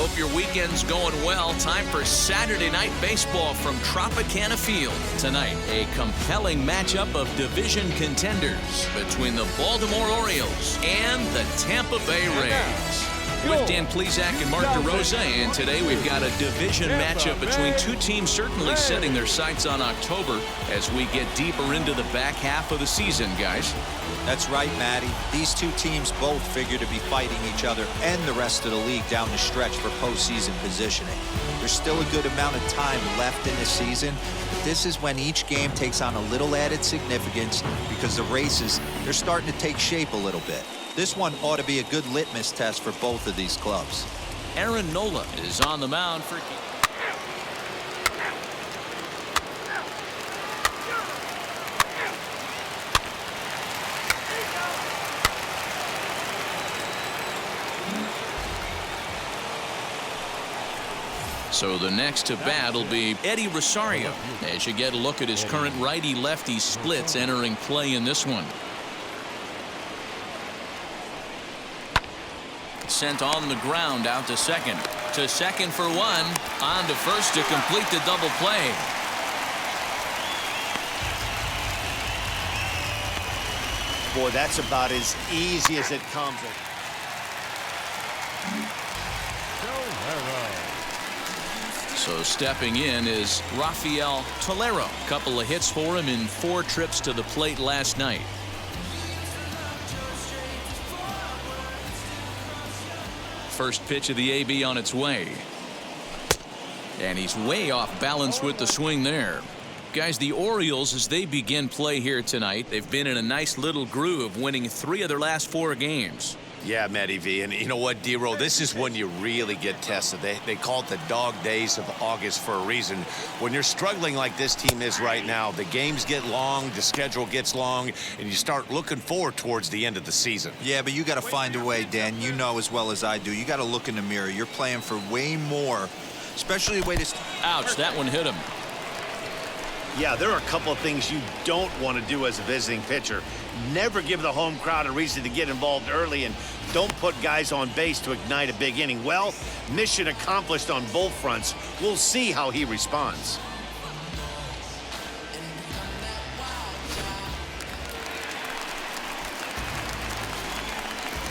Hope your weekend's going well. Time for Saturday night baseball from Tropicana Field. Tonight, a compelling matchup of division contenders between the Baltimore Orioles and the Tampa Bay Rays. With Dan Plesac and Mark DeRosa, and today we've got a division matchup between two teams certainly setting their sights on October as we get deeper into the back half of the season, guys. That's right, Matty. These two teams both figure to be fighting each other and the rest of the league down the stretch for postseason positioning. There's still a good amount of time left in the season, but this is when each game takes on a little added significance because the races, they're starting to take shape a little bit. This one ought to be a good litmus test for both of these clubs. Aaron Nola is on the mound for... So the next to bat will be Eddie Rosario as you get a look at his current righty-lefty splits entering play in this one. Sent on the ground out to second. To second for one. On to first to complete the double play. Boy, that's about as easy as it comes. So stepping in is Rafael Tolero. Couple of hits for him in 4 trips to the plate last night. First pitch of the AB on its way. And he's way off balance with the swing there. Guys, the Orioles, as they begin play here tonight, they've been in a nice little groove, winning 3 of their last 4 games. Yeah, Matty V, and you know what, D-Roll, this is when you really get tested. They call it the dog days of August for a reason. When you're struggling like this team is right now, the games get long, the schedule gets long, and you start looking forward towards the end of the season. Yeah, but you got to find a way, Dan. You know as well as I do. You got to look in the mirror. You're playing for way more, especially the way this... Ouch, that one hit him. Yeah, there are a couple of things you don't want to do as a visiting pitcher. Never give the home crowd a reason to get involved early, and don't put guys on base to ignite a big inning. Well, mission accomplished on both fronts. We'll see how he responds.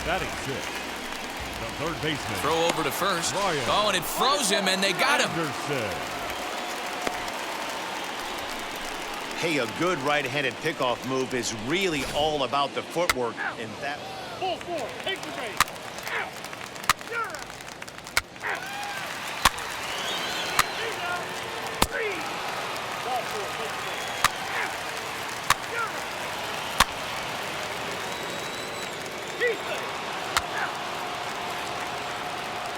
Batting 6. The third baseman. Throw over to first. Oh, and it froze him, and they got him. Hey, a good right-handed pickoff move is really all about the footwork, and that... Full 4, take the base. Out. You're out. Out. Three. Ball 4, take the base. Out. You're out. Defense. Out.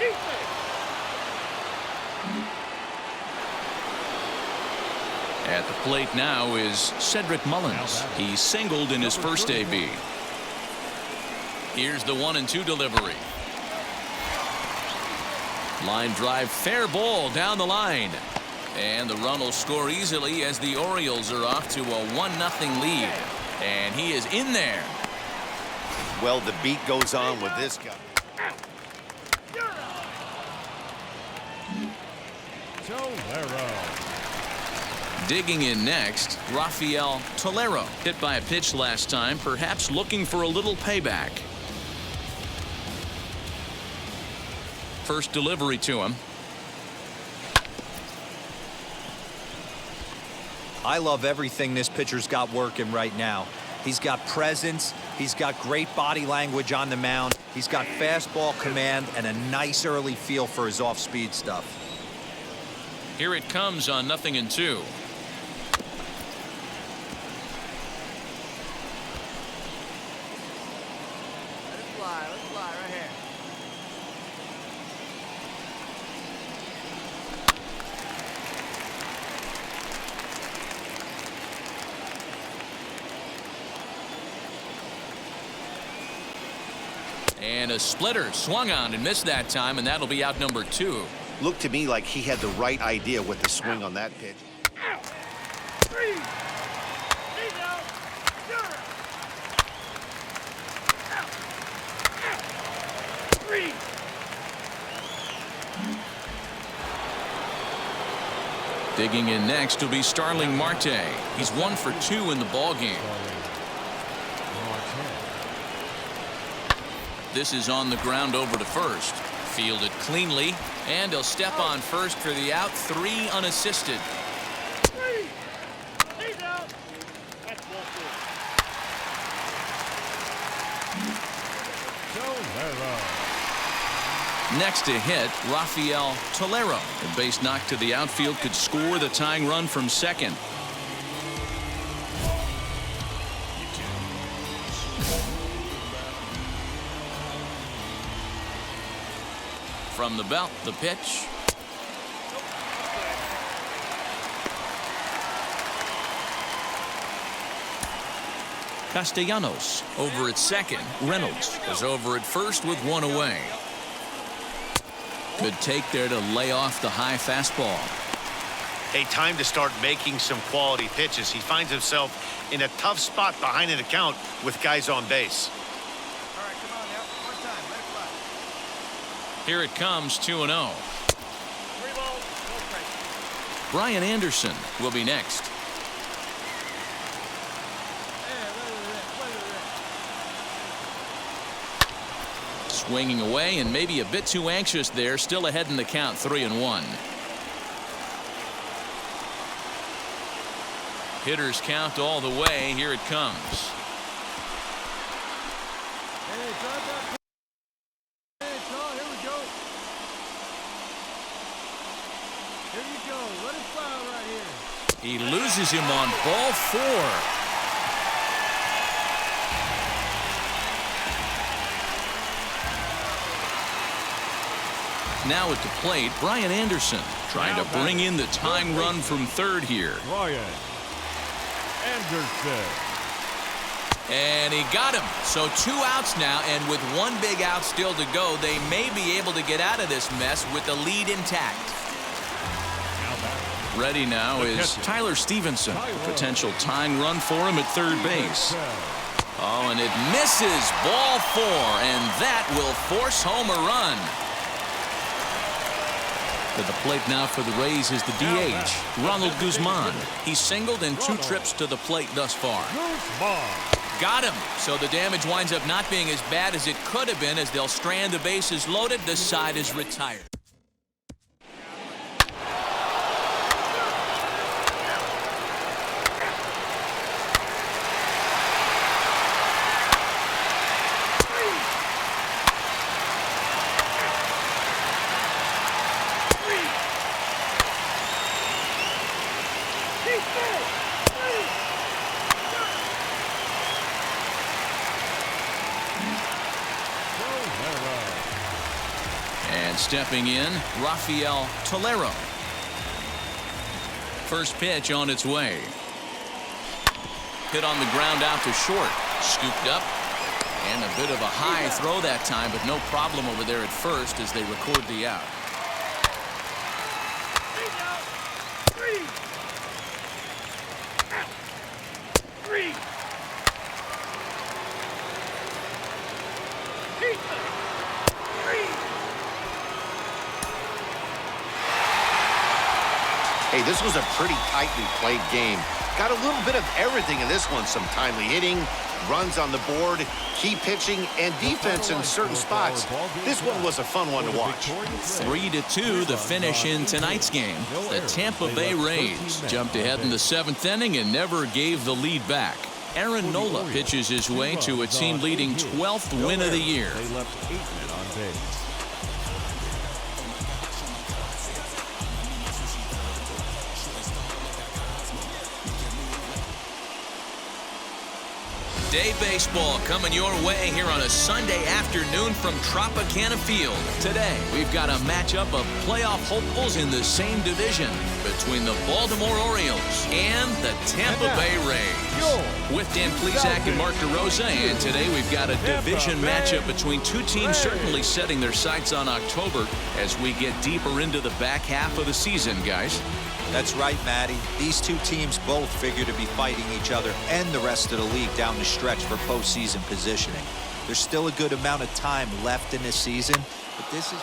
Defense. At the plate now is Cedric Mullins. He singled in his first AB. Here's the 1-2 delivery. Line drive, fair ball down the line. And the run will score easily as the Orioles are off to a 1-0 lead. And he is in there. Well, the beat goes on with this guy. Digging in next, Rafael Tolero. Hit by a pitch last time, perhaps looking for a little payback. First delivery to him. I love everything this pitcher's got working right now. He's got presence. He's got great body language on the mound. He's got fastball command and a nice early feel for his off-speed stuff. Here it comes on 0-2. Let's fly right here. And a splitter swung on and missed that time, and that'll be out number 2. Looked to me like he had the right idea with the swing on that pitch. Three. Digging in next will be Starling Marte. He's 1 for 2 in the ball game. This is on the ground over to first. Fielded cleanly, and he'll step on first for the out. 3 unassisted. He's out. That's ball 4. Next to hit, Rafael Tolero. A base knock to the outfield could score the tying run from second. From the belt, the pitch. Castellanos over at second. Reynolds is over at first with 1 away. Good take there to lay off the high fastball. Hey, time to start making some quality pitches. He finds himself in a tough spot behind an account with guys on base. All right, come on now. One time. Let it fly. Here it comes, 2-0. 3 balls, no strikes. Brian Anderson will be next. Swinging away and maybe a bit too anxious there. Still ahead in the count, 3-1. Hitters count all the way. Here it comes. Hey, drop that. Hey, Shaw, here we go. Here you go. Let it fly right here. He loses him on ball 4. Now at the plate, Brian Anderson trying to bring in the tying run from third here. Brian Anderson. And he got him. So 2 outs now, and with 1 big out still to go, they may be able to get out of this mess with the lead intact. Ready now is Tyler Stevenson. A potential tying run for him at third base. Oh, and it misses. Ball 4, and that will force home a run. To the plate now for the Rays is the DH, Ronald Guzman. He's singled in 2 trips to the plate thus far. Got him. So the damage winds up not being as bad as it could have been as they'll strand the bases loaded. This side is retired. And stepping in, Rafael Tolero. First pitch on its way. Hit on the ground out to short. Scooped up. And a bit of a high throw that time, but no problem over there at first as they record the out. Hey, this was a pretty tightly played game. Got a little bit of everything in this one. Some timely hitting, runs on the board, key pitching, and defense in certain spots. This one was a fun one to watch. 3-2 the finish in tonight's game. The Tampa Bay Rays jumped ahead in the 7th inning and never gave the lead back. Aaron Nola pitches his way to a team-leading 12th win of the year. They left 8 men on base. Day baseball coming your way here on a Sunday afternoon from Tropicana Field. Today, we've got a matchup of playoff hopefuls in the same division between the Baltimore Orioles and the Tampa Bay Rays. With Dan Plesac and Mark DeRosa, and today we've got a division matchup between 2 teams certainly setting their sights on October as we get deeper into the back half of the season, guys. That's right, Matty. These 2 teams both figure to be fighting each other and the rest of the league down the stretch for postseason positioning. There's still a good amount of time left in this season, but this is...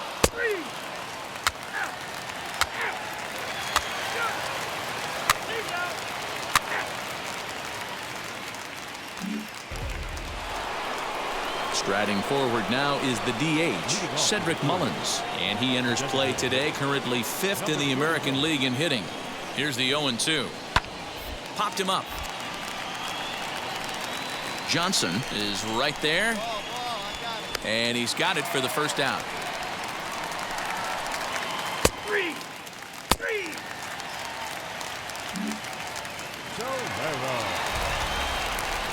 Striding forward now is the DH, Cedric Mullins, and he enters play today, currently 5th in the American League in hitting. Here's the 0-2. Popped him up. Johnson is right there, and he's got it for the first out. Three.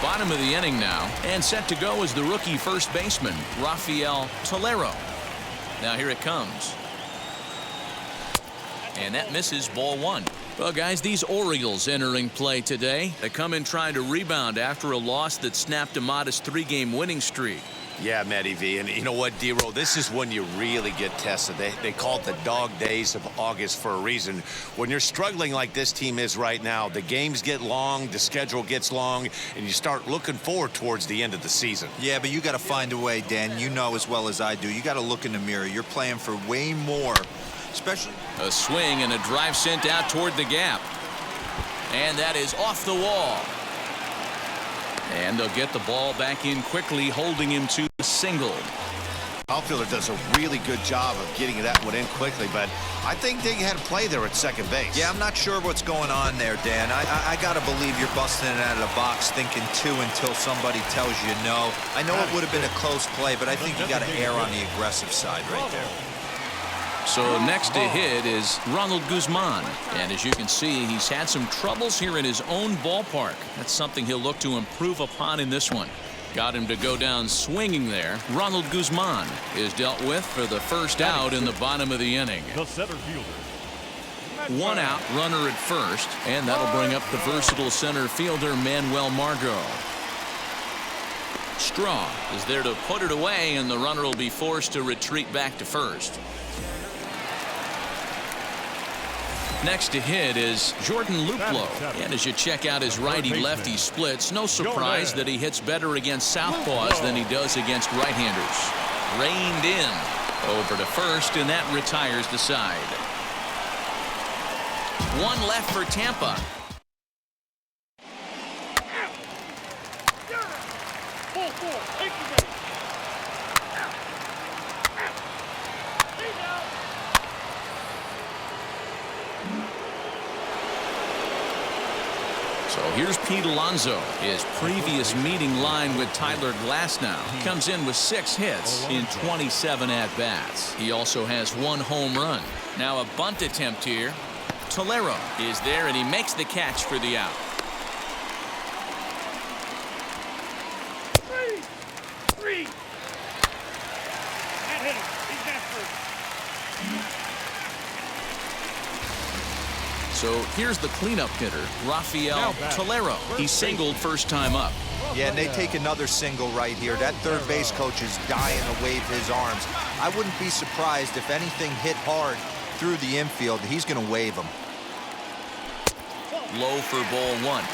Bottom of the inning now, and set to go is the rookie first baseman, Rafael Tolero. Now here it comes. And that misses, ball 1. Well, guys, these Orioles entering play today. They come in trying to rebound after a loss that snapped a modest 3-game winning streak. Yeah, Matty V, and you know what, D-Roll, this is when you really get tested. They call it the dog days of August for a reason. When you're struggling like this team is right now, the games get long, the schedule gets long, and you start looking forward towards the end of the season. Yeah, but you got to find a way, Dan. You know as well as I do. You got to look in the mirror. You're playing for way more, especially... A swing and a drive sent out toward the gap. And that is off the wall. And they'll get the ball back in quickly, holding him to a single. Outfielder does a really good job of getting that one in quickly, but I think they had a play there at second base. Yeah, I'm not sure what's going on there, Dan. I got to believe you're busting it out of the box thinking 2 until somebody tells you no. I know it would have been a close play, but I think you got to err on the aggressive side right there. So next to hit is Ronald Guzman. And as you can see, he's had some troubles here in his own ballpark. That's something he'll look to improve upon in this one. Got him to go down swinging there. Ronald Guzman is dealt with for the first out in the bottom of the inning. The center fielder. 1 out, runner at first, and that'll bring up the versatile center fielder Manuel Margot. Straw is there to put it away, and the runner will be forced to retreat back to first. Next to hit is Jordan Luplow. And as you check out his righty-lefty splits, no surprise that he hits better against southpaws than he does against right-handers. Reined in. Over to first, and that retires the side. 1 left for Tampa. So here's Pete Alonso. His previous meeting line with Tyler Glasnow comes in with 6 hits in 27 at-bats. He also has 1 home run. Now a bunt attempt here. Tolero is there, and he makes the catch for the out. Three. That hit him. He's back first. So here's the cleanup hitter, Rafael Tolero. He singled first time up. Yeah, and they take another single right here. That third base coach is dying to wave his arms. I wouldn't be surprised if anything hit hard through the infield. He's going to wave them. Low for ball 1.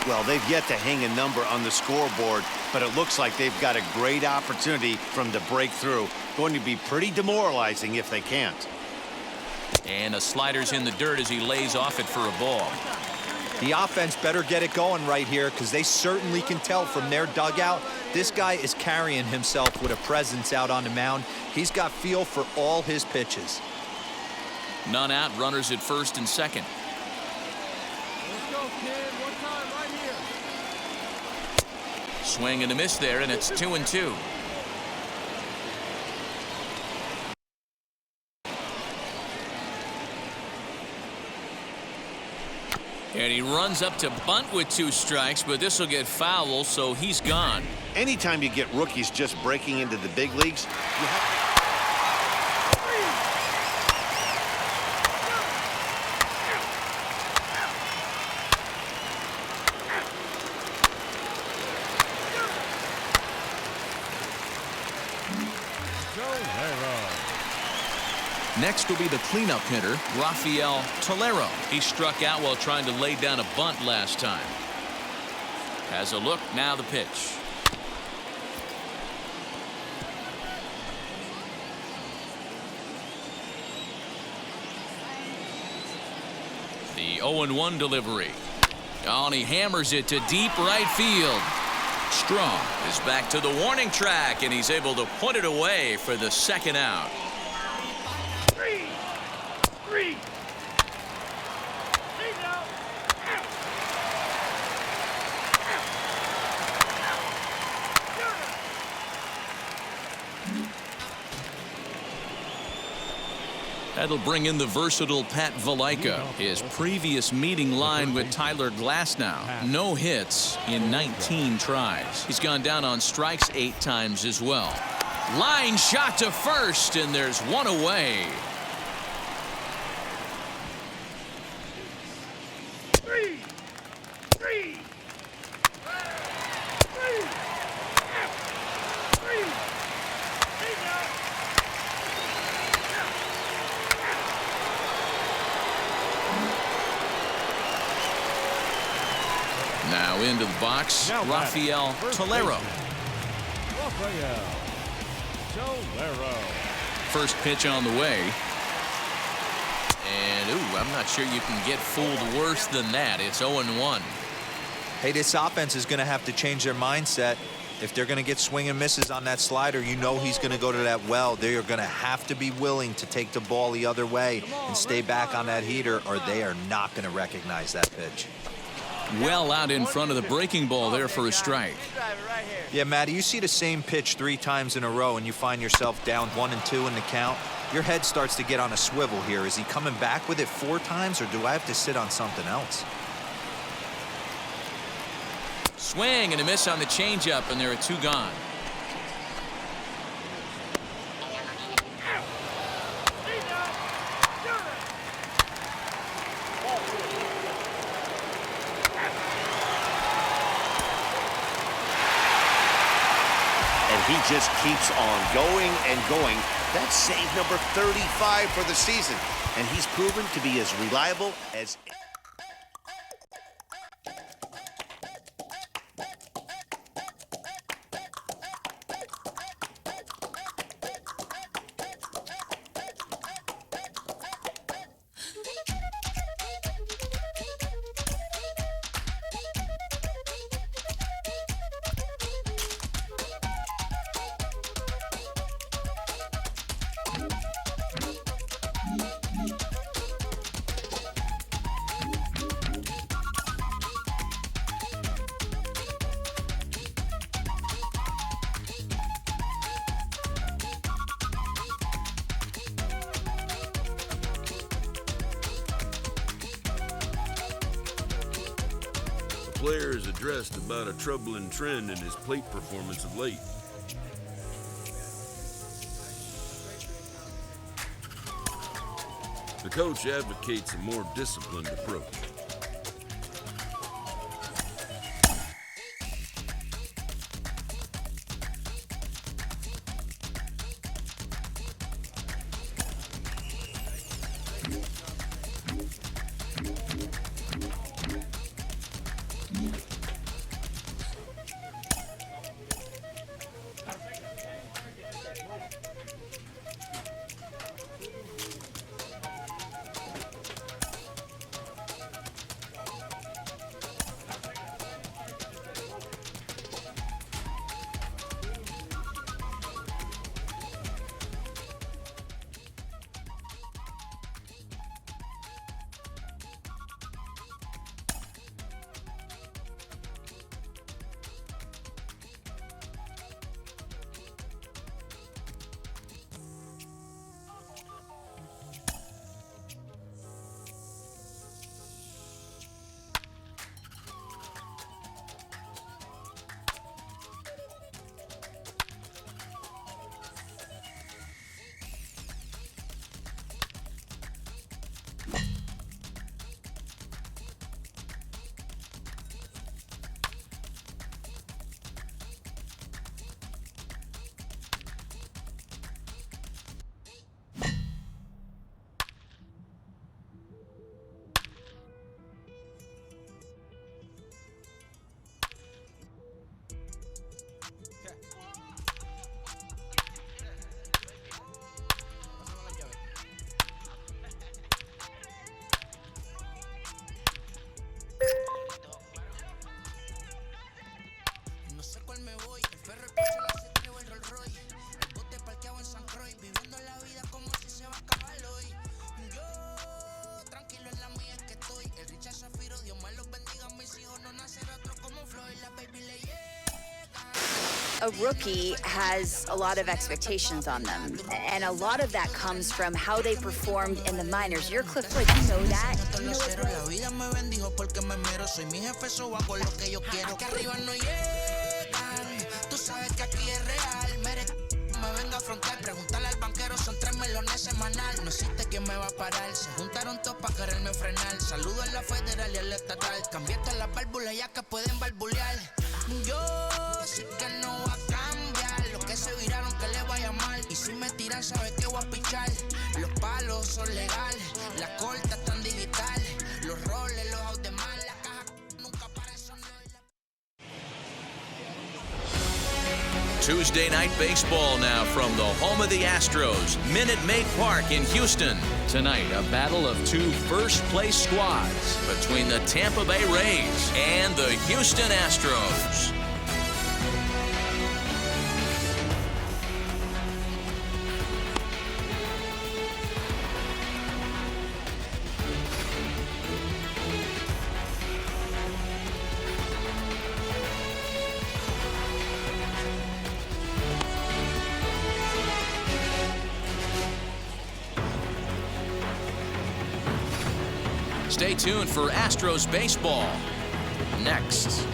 Well, they've yet to hang a number on the scoreboard, but it looks like they've got a great opportunity for them to break through. Going to be pretty demoralizing if they can't. And a slider's in the dirt as he lays off it for a ball. The offense better get it going right here, because they certainly can tell from their dugout this guy is carrying himself with a presence out on the mound. He's got feel for all his pitches. None out, runners at first and second. Let's go, kid. One time right here. Swing and a miss there, and it's 2-2. And he runs up to bunt with 2 strikes, but this will get foul, so he's gone. Anytime you get rookies just breaking into the big leagues, you have Next will be the cleanup hitter, Rafael Tolero. He struck out while trying to lay down a bunt last time. Has a look, now the pitch. The 0-1 delivery. Oh, and he hammers it to deep right field. Strong is back to the warning track, and he's able to put it away for the second out. 3. Lead out. That'll bring in the versatile Pat Valaika. His previous meeting line with Tyler Glasnow. No hits in 19 tries. He's gone down on strikes 8 times as well. Line shot to first, and there's one away. 3. Now into the box, Rafael Tolero. First pitch on the way. And, ooh, I'm not sure you can get fooled worse than that. It's 0-1. Hey, this offense is going to have to change their mindset. If they're going to get swing and misses on that slider, you know he's going to go to that well. They are going to have to be willing to take the ball the other way and stay back on that heater, or they are not going to recognize that pitch. Well out in front of the breaking ball there for a strike. Yeah, Matty, you see the same pitch 3 times in a row and you find yourself down 1-2 in the count. Your head starts to get on a swivel here. Is he coming back with it 4 times, or do I have to sit on something else? Swing and a miss on the changeup, and there are 2 gone. He just keeps on going and going. That's save number 35 for the season, and he's proven to be as reliable as... The player has addressed about a troubling trend in his plate performance of late. The coach advocates a more disciplined approach. A rookie has a lot of expectations on them, and a lot of that comes from how they performed in the minors. You're Cliff Floyd, you know that. Me vengo a afrontar, preguntarle al banquero, son 3 melones semanal. No existe quien me va a parar, se juntaron todos para quererme frenar. Saludo en la federal y en la estatal, cambié todas las válvulas ya que pueden barbulear. Yo sí que no voy a cambiar, los que se viraron que le vaya mal. Y si me tiran sabe que voy a pichar, los palos son legales, las cortas están digitales, los roles, los out de mal, la caja nunca para eso no. Tuesday night baseball now from the home of the Astros, Minute Maid Park in Houston. Tonight, a battle of two first-place squads between the Tampa Bay Rays and the Houston Astros. Stay tuned for Astros baseball next.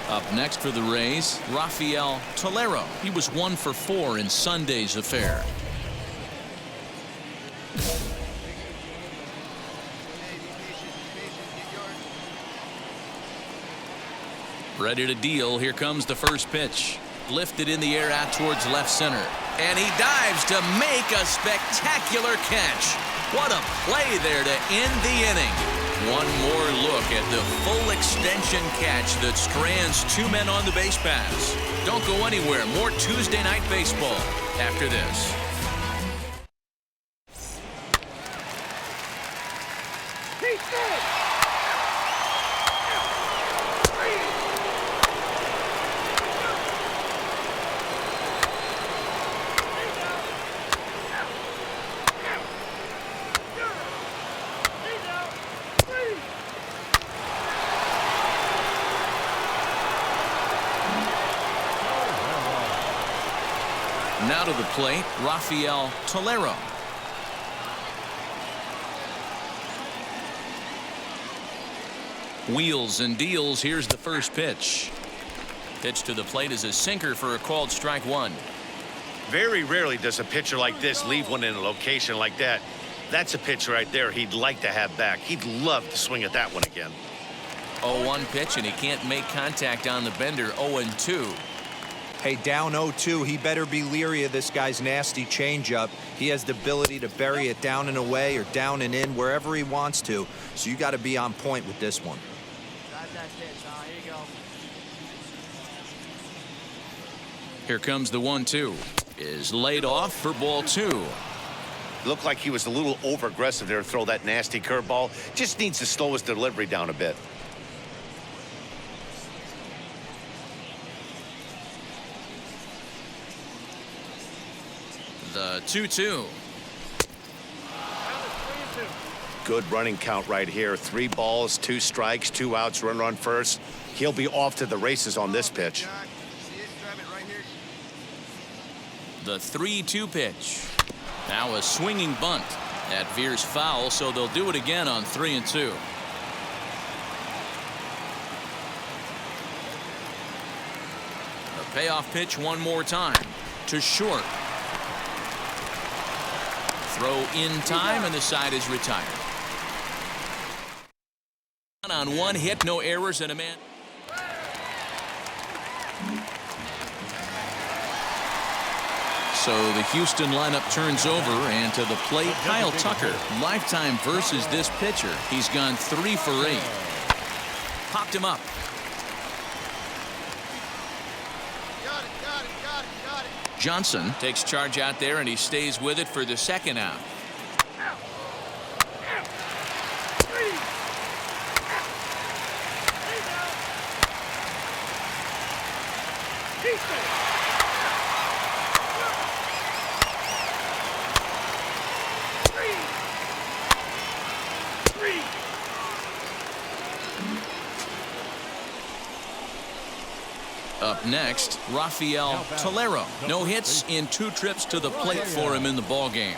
Up next for the Rays, Rafael Tolero. He was 1 for 4 in Sunday's affair. Ready to deal. Here comes the first pitch. Lifted in the air out towards left center. And he dives to make a spectacular catch. What a play there to end the inning. One more look at the full extension catch that strands 2 men on the base paths. Don't go anywhere. More Tuesday night baseball after this. Now to the plate, Rafael Tolero. Wheels and deals. Here's the first pitch. Pitch to the plate is a sinker for a called strike one. Very rarely does a pitcher like this leave one in a location like that. That's a pitch right there he'd like to have back. He'd love to swing at that one again. 0-1 pitch, and he can't make contact on the bender. 0-2. Hey, down 0-2, he better be leery of this guy's nasty changeup. He has the ability to bury it down and away or down and in wherever he wants to. So you got to be on point with this one. Here you go. Here comes the 1-2. Is laid off for ball 2. Looked like he was a little over-aggressive there to throw that nasty curveball. Just needs to slow his delivery down a bit. The 2-2. Good running count right here. 3 balls, 2 strikes, 2 outs, runner on first. He'll be off to the races on this pitch. The 3-2 pitch. Now a swinging bunt. That veers foul, so they'll do it again on 3-2. A payoff pitch one more time to short. Throw in time, and the side is retired. On 1 hit, no errors, and a man. So the Houston lineup turns over, and to the plate, Kyle Tucker. Lifetime versus this pitcher. He's gone 3 for 8. Popped him up. Johnson takes charge out there, and he stays with it for the second out. Up next, Rafael Tolero. No hits in 2 trips to the plate for him in the ballgame.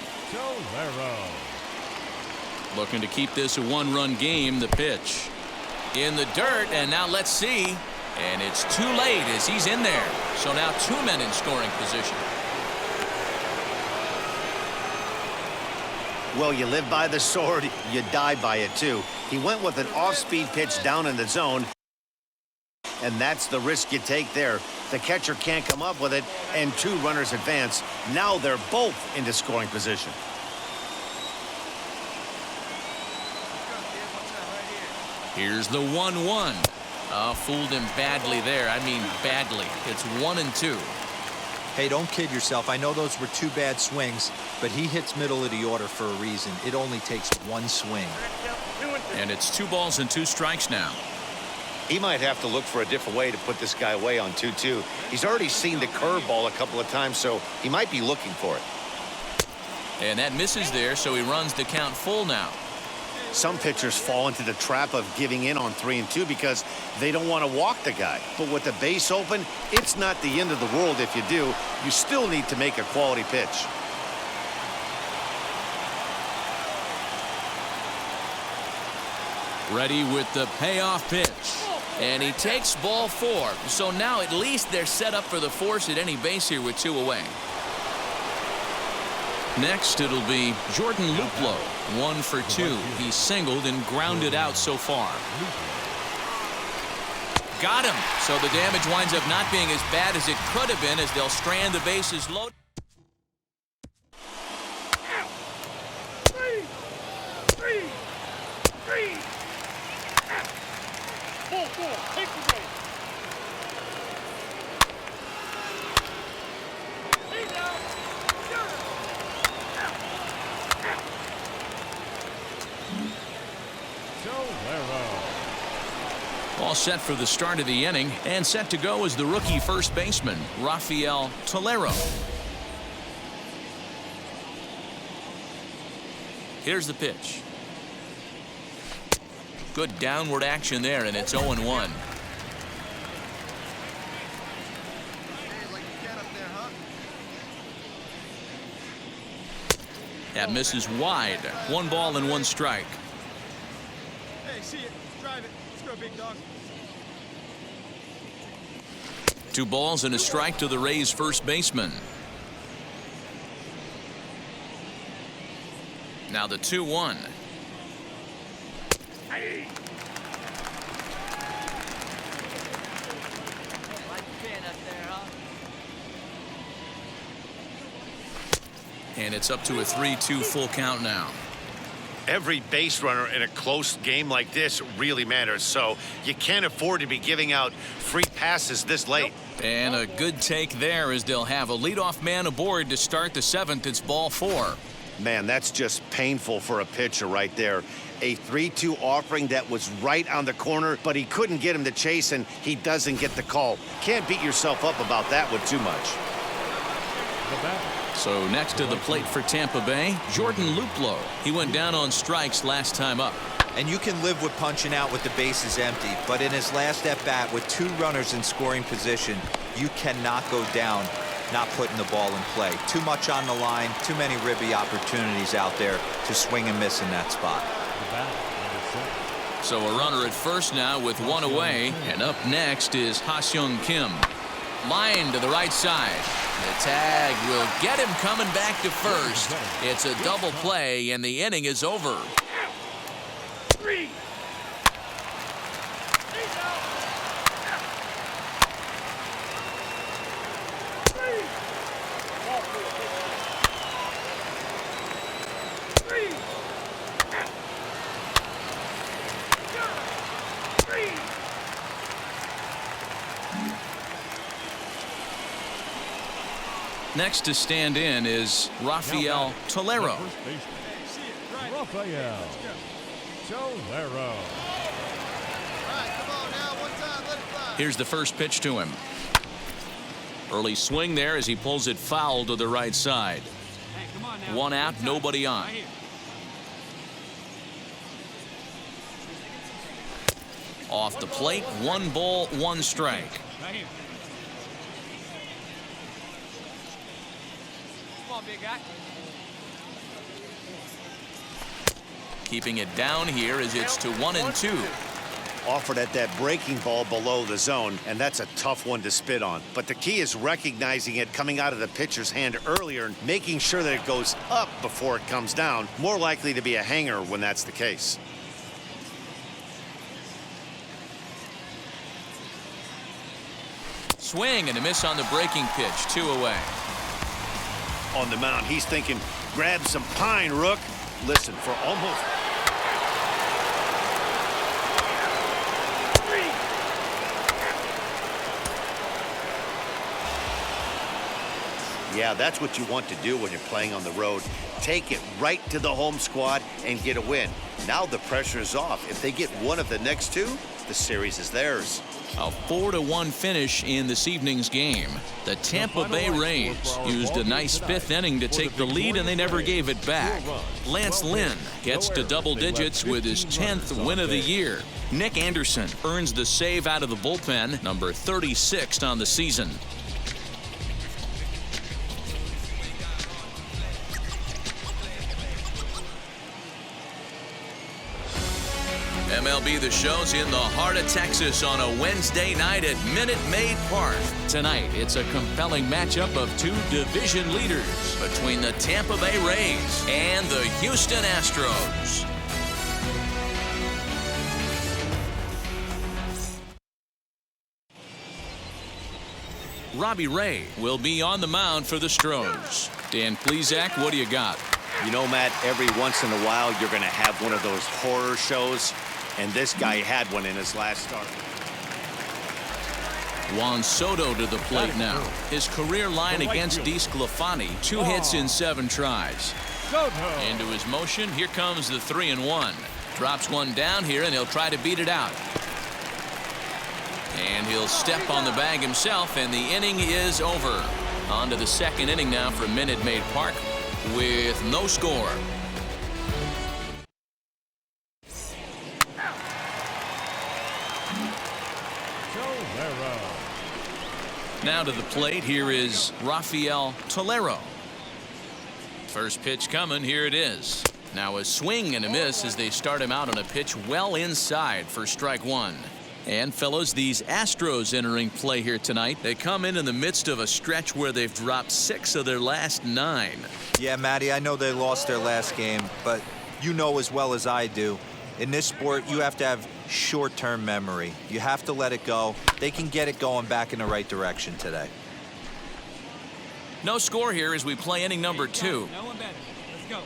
Looking to keep this a 1-run game. The pitch in the dirt, and now let's see. And it's too late as he's in there. So now 2 men in scoring position. Well, you live by the sword, you die by it too. He went with an off-speed pitch down in the zone, and that's the risk you take there. The catcher can't come up with it, and 2 runners advance. Now they're both into scoring position. Here's the 1-1. Fooled him badly there. I mean badly. It's 1-2. Hey, don't kid yourself. I know those were 2 bad swings, but he hits middle of the order for a reason. It only takes 1 swing. And it's 2 balls and 2 strikes now. He might have to look for a different way to put this guy away on 2-2. He's already seen the curveball a couple of times, so he might be looking for it. And that misses there, so he runs the count full now. Some pitchers fall into the trap of giving in on 3-2 because they don't want to walk the guy. But with the base open, it's not the end of the world if you do. You still need to make a quality pitch. Ready with the payoff pitch. And he takes ball 4. So now at least they're set up for the force at any base here with 2 away. Next, it'll be Jordan Luplow. 1 for 2. He's singled and grounded out so far. Got him. So the damage winds up not being as bad as it could have been as they'll strand the bases loaded. 3. 4. Take the game. All set for the start of the inning, and set to go is the rookie first baseman, Rafael Tolero. Here's the pitch. Good downward action there, and it's 0-1. That misses wide. 1 ball and 1 strike. Hey, see it. Drive it. Let's go, big dog. 2 balls and a strike to the Rays first baseman. Now the 2-1. And it's up to a 3-2 full count now. Every base runner in a close game like this really matters, so you can't afford to be giving out free passes this late. And a good take there as they'll have a leadoff man aboard to start the 7th. It's ball 4. Man, that's just painful for a pitcher right there. A 3-2 offering that was right on the corner, but he couldn't get him to chase, and he doesn't get the call. Can't beat yourself up about that one too much. So next to the plate for Tampa Bay, Jordan Luplow. He went down on strikes last time up. And you can live with punching out with the bases empty, but in his last at-bat with 2 runners in scoring position, you cannot go down not putting the ball in play. Too much on the line, too many ribby opportunities out there to swing and miss in that spot. So a runner at first now with 1 away, and up next is Ha-Seong Kim. Line to the right side. The tag will get him coming back to first. It's a double play, and the inning is over. 3. Next to stand in is Rafael Tolero. Rafael Tolero. Here's the first pitch to him. Early swing there as he pulls it foul to the right side. 1 out, nobody on. Off the plate, 1 ball, 1 strike. on, big guy. Keeping it down here as it's to 1-2. Offered at that breaking ball below the zone, and that's a tough one to spit on. But the key is recognizing it coming out of the pitcher's hand earlier and making sure that it goes up before it comes down. More likely to be a hanger when that's the case. Swing and a miss on the breaking pitch. 2 away. On the mound, he's thinking, grab some pine, Rook. Listen, for almost... Yeah, that's what you want to do when you're playing on the road. Take it right to the home squad and get a win. Now the pressure is off. If they get one of the next two, the series is theirs. A 4-1 finish in this evening's game. The Tampa Bay Rays used a nice 5th inning to take the lead, and they never gave it back. Lance Lynn gets to double digits with his 10th win of the year. Nick Anderson earns the save out of the bullpen, number 36 on the season. MLB The Show's in the heart of Texas on a Wednesday night at Minute Maid Park. Tonight, it's a compelling matchup of 2 division leaders between the Tampa Bay Rays and the Houston Astros. Robbie Ray will be on the mound for the Stros. Dan Plesac, what do you got? You know, Matt, every once in a while you're going to have one of those horror shows, and this guy had one in his last start. Juan Soto to the plate now. His career line against DeSclafani, 2 hits in 7 tries. Into his motion, here comes the 3-1. Drops one down here, and he'll try to beat it out. And he'll step on the bag himself, and the inning is over. On to the 2nd inning now for Minute Maid Park with no score. Now to the plate, here is Rafael Tolero. First pitch coming, here it is. Now a swing and a miss as they start him out on a pitch well inside for strike 1. And fellows, these Astros entering play here tonight. They come in the midst of a stretch where they've dropped 6 of their last 9. Yeah, Matty, I know they lost their last game, but you know as well as I do, in this sport, you have to have short-term memory. You have to let it go. They can get it going back in the right direction today. No score here as we play inning number 2. No one better. Let's go.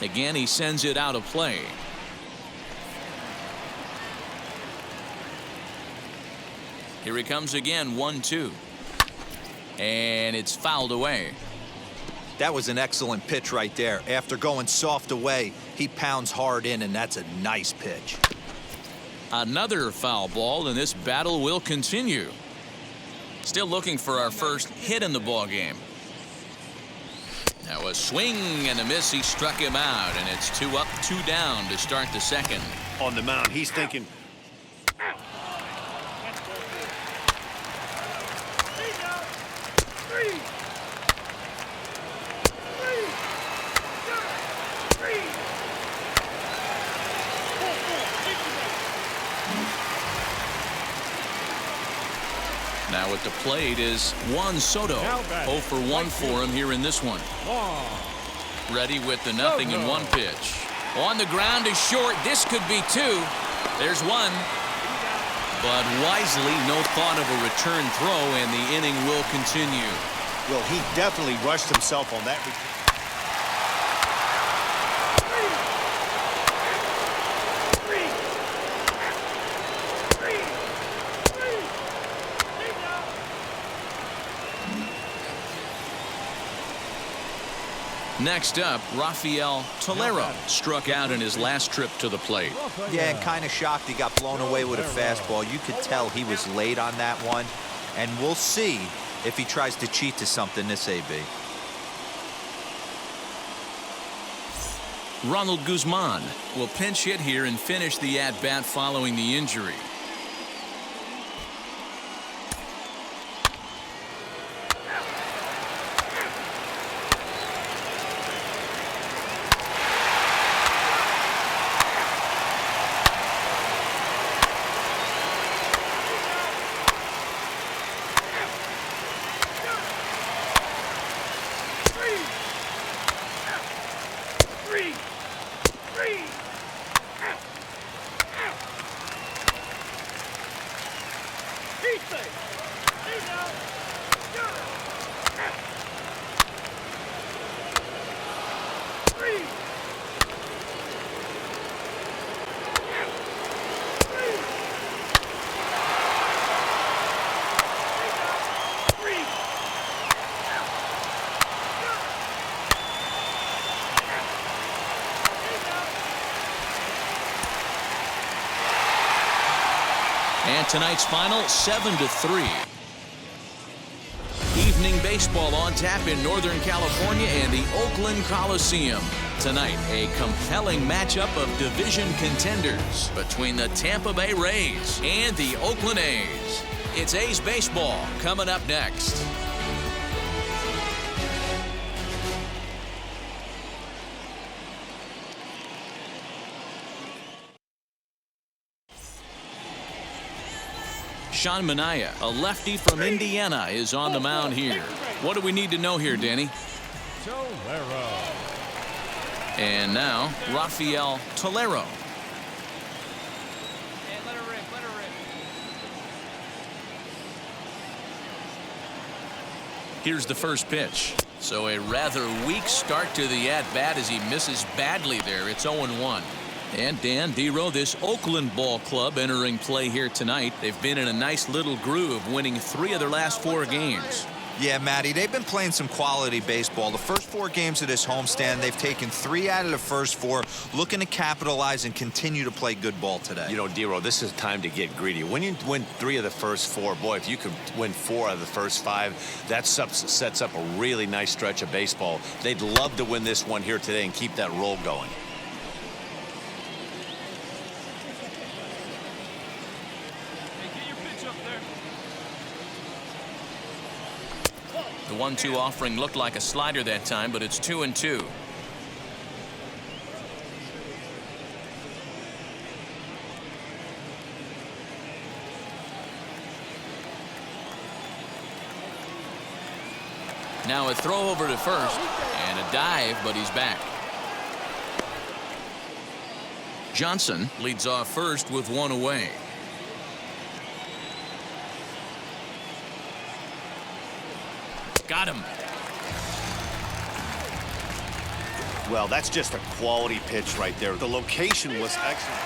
Again, he sends it out of play. Here he comes again, 1-2. And it's fouled away. That was an excellent pitch right there. After going soft away, he pounds hard in, and that's a nice pitch. Another foul ball, and this battle will continue. Still looking for our first hit in the ball game. Now a swing and a miss. He struck him out, and it's 2 up, 2 down to start the 2nd. On the mound, he's thinking, Now at the plate is Juan Soto. 0 for 1 for him here in this one. Ready with the 0-1 pitch. On the ground is short. This could be 2. There's 1. But wisely, no thought of a return throw, and the inning will continue. well, he definitely rushed himself on that. Next up, Rafael Tolero struck out in his last trip to the plate. Yeah, and kind of shocked he got blown away with a fastball. You could tell he was late on that one, and we'll see if he tries to cheat to something this AB. Ronald Guzman will pinch hit here and finish the at-bat following the injury. And tonight's final 7-3. Evening baseball on tap in Northern California and the Oakland Coliseum. Tonight, a compelling matchup of division contenders between the Tampa Bay Rays and the Oakland A's. It's A's baseball coming up next. Sean Manaea, a lefty from Indiana, is on the mound here. What do we need to know here, Danny? And now, Rafael Tolero. Here's the first pitch. So a rather weak start to the at-bat as he misses badly there. It's 0-1. And Dan Dero, this Oakland ball club entering play here tonight. They've been in a nice little groove, winning 3 of their last 4 games. Yeah, Matty, they've been playing some quality baseball. The first 4 games of this homestand, they've taken 3 out of the first 4, looking to capitalize and continue to play good ball today. You know, Dero, this is time to get greedy. When you win 3 of the first 4, boy, if you could win 4 out of the first 5, that sets up a really nice stretch of baseball. They'd love to win this one here today and keep that roll going. The 1-2 offering looked like a slider that time, but it's 2-2. Now a throw over to first and a dive, but he's back. Johnson leads off first with 1 away. Got him. Well, that's just a quality pitch right there. The location was excellent.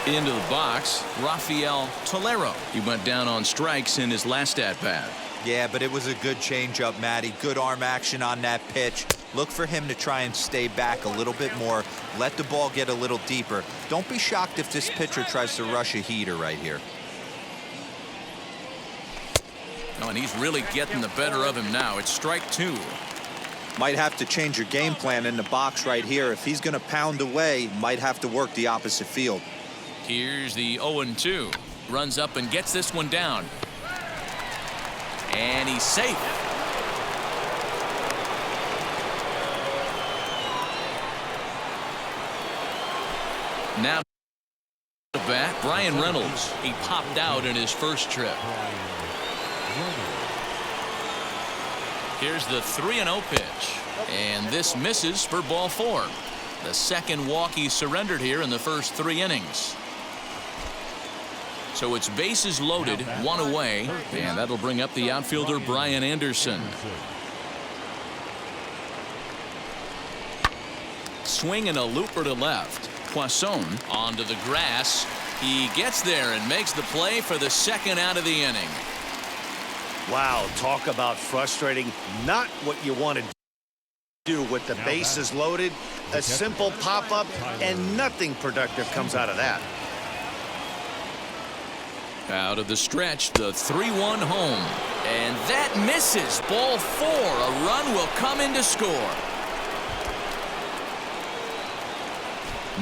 Into the box, Rafael Tolero. He went down on strikes in his last at-bat. Yeah, but it was a good changeup, Matty. Good arm action on that pitch. Look for him to try and stay back a little bit more. Let the ball get a little deeper. Don't be shocked if this pitcher tries to rush a heater right here. Oh, and he's really getting the better of him now. It's strike 2. Might have to change your game plan in the box right here. If he's going to pound away, might have to work the opposite field. Here's the 0-2. Runs up and gets this one down. And he's safe. Now to bat, Brian Reynolds. He popped out in his first trip. Here's the 3-0 pitch. And this misses for ball 4. The second walk he surrendered here in the first 3 innings. So it's bases loaded, 1 away, and that'll bring up the outfielder Brian Anderson. Swing and a looper to left. Poisson onto the grass. He gets there and makes the play for the 2nd out of the inning. Wow, talk about frustrating. Not what you want to do with the bases loaded. A simple pop-up, and nothing productive comes out of that. Out of the stretch, the 3-1 home. And that misses. Ball 4. A run will come in to score.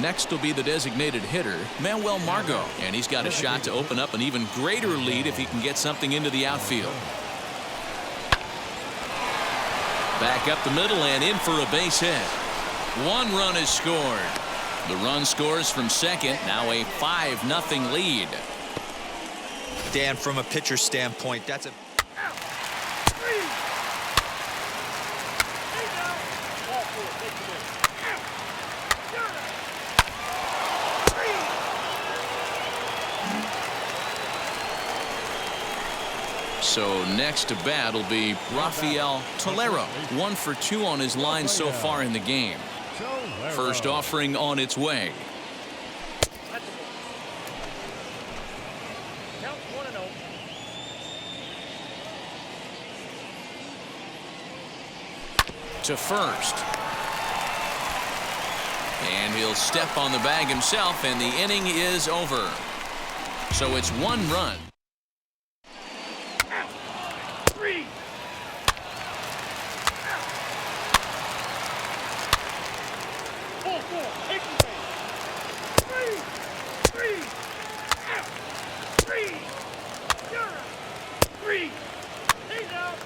Next will be the designated hitter, Manuel Margot. And he's got a shot to open up an even greater lead if he can get something into the outfield. Back up the middle and in for a base hit. 1 run is scored. The run scores from second. Now a 5-0 lead. Dan, from a pitcher standpoint, that's a... So next to bat will be Rafael Tolero. 1 for 2 on his line so far in the game. First offering on its way. Count 1-0. To first. And he'll step on the bag himself, and the inning is over. So it's 1 run. 3. 4. Take the base. 3. 3. 3. He's out.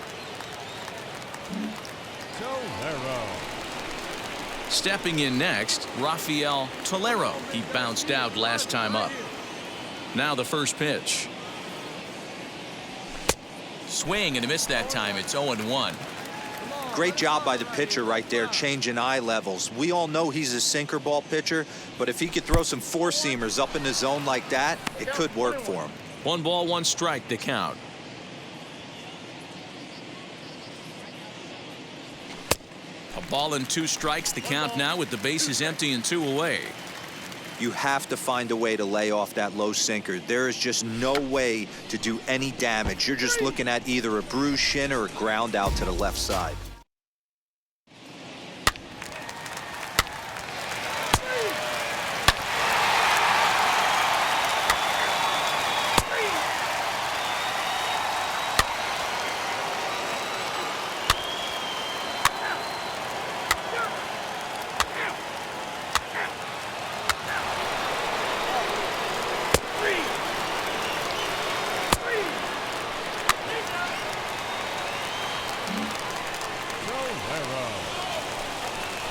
Stepping in next, Rafael Tolero. He bounced out last time up. Now the first pitch. Swing and a miss that time. It's 0-1. Great job by the pitcher right there, changing eye levels. We all know he's a sinker ball pitcher, but if he could throw some four-seamers up in the zone like that, it could work for him. 1 ball, 1 strike to count. A ball and 2 strikes to count now with the bases empty and 2 away. You have to find a way to lay off that low sinker. There is just no way to do any damage. You're just looking at either a bruised shin or a ground out to the left side.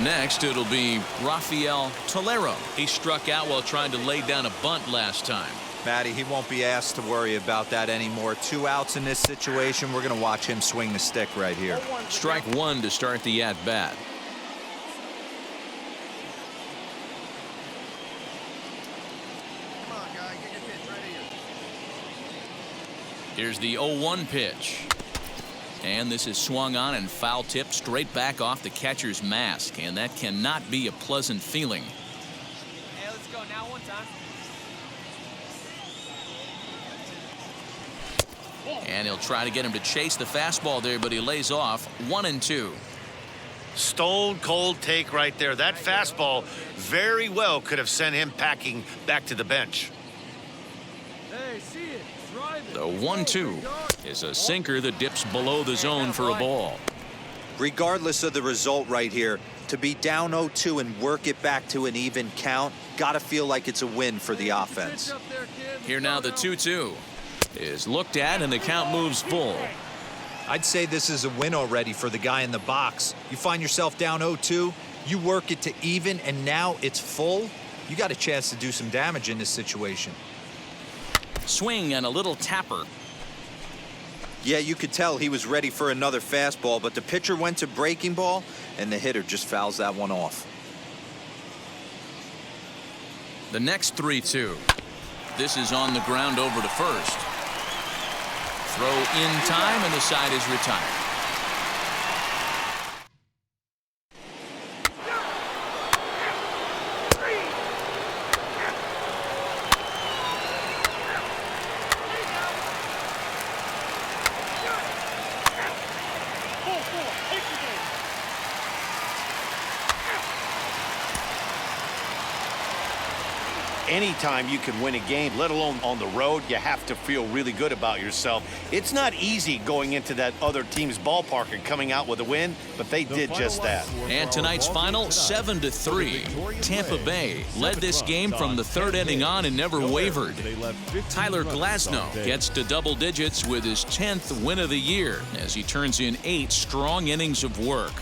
Next, it'll be Rafael Tolero. He struck out while trying to lay down a bunt last time. Matty, he won't be asked to worry about that anymore. 2 outs in this situation. We're going to watch him swing the stick right here. Strike 1 to start the at-bat. Here's the 0-1 pitch. And this is swung on and foul tipped straight back off the catcher's mask. And that cannot be a pleasant feeling. Hey, let's go now 1 time. And he'll try to get him to chase the fastball there, but he lays off. 1-2. Stone cold take right there. That fastball very well could have sent him packing back to the bench. Hey, see it. Drive it. The 1-2 is a sinker that dips below the zone for a ball. Regardless of the result right here, to be down 0-2 and work it back to an even count, got to feel like it's a win for the offense. Here now the 2-2 is looked at and the count moves full. I'd say this is a win already for the guy in the box. You find yourself down 0-2, you work it to even, and now it's full. You got a chance to do some damage in this situation. Swing and a little tapper. Yeah, you could tell he was ready for another fastball, but the pitcher went to breaking ball, and the hitter just fouls that one off. The next 3-2. This is on the ground over to first. Throw in time, and the side is retired. Anytime you can win a game, let alone on the road, you have to feel really good about yourself. It's not easy going into that other team's ballpark and coming out with a win, but they did just that. And tonight's final, 7-3. Tampa Bay led this game from the 3rd inning on and never wavered. Tyler Glasnow gets to double digits with his 10th win of the year as he turns in 8 strong innings of work.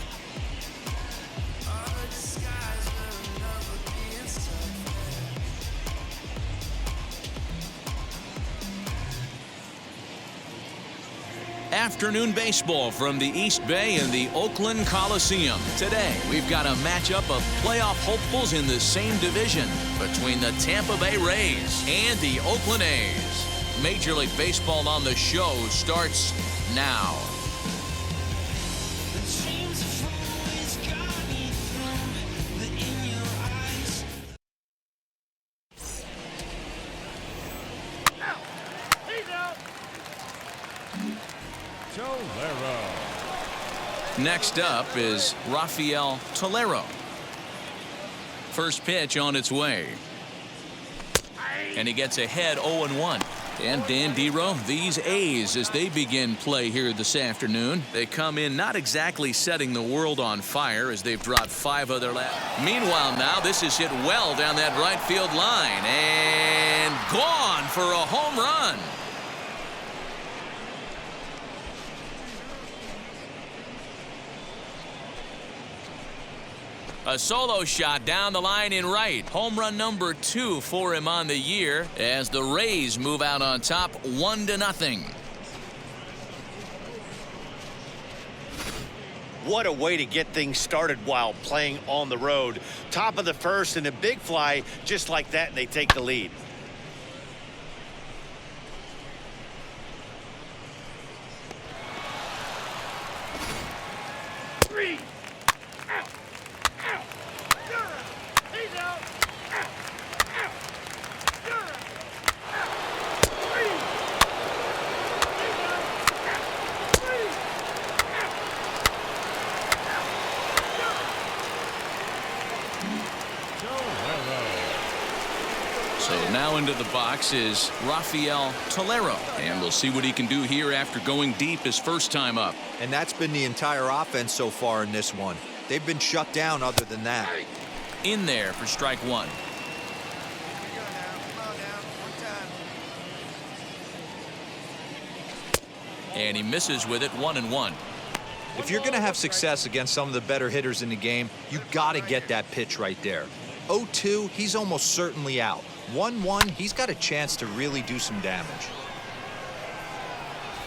Afternoon baseball from the East Bay in the Oakland Coliseum. Today, we've got a matchup of playoff hopefuls in the same division between the Tampa Bay Rays and the Oakland A's. Major League Baseball on the show starts now. Next up is Rafael Tolero. First pitch on its way. And he gets ahead 0-1. And Dan Dero, these A's, as they begin play here this afternoon, they come in not exactly setting the world on fire as they've dropped 5 other Meanwhile now, this is hit well down that right field line. And gone for a home run. A solo shot down the line in right. Home run number 2 for him on the year as the Rays move out on top 1-0. What a way to get things started while playing on the road. Top of the first and a big fly just like that, and they take the lead. So now into the box is Rafael Tolero, and we'll see what he can do here after going deep his first time up. And that's been the entire offense so far in this one. They've been shut down other than that. In there for strike 1. And he misses with it 1-1. If you're going to have success against some of the better hitters in the game, you got to get that pitch right there. 0-2, he's almost certainly out. 1-1, he's got a chance to really do some damage.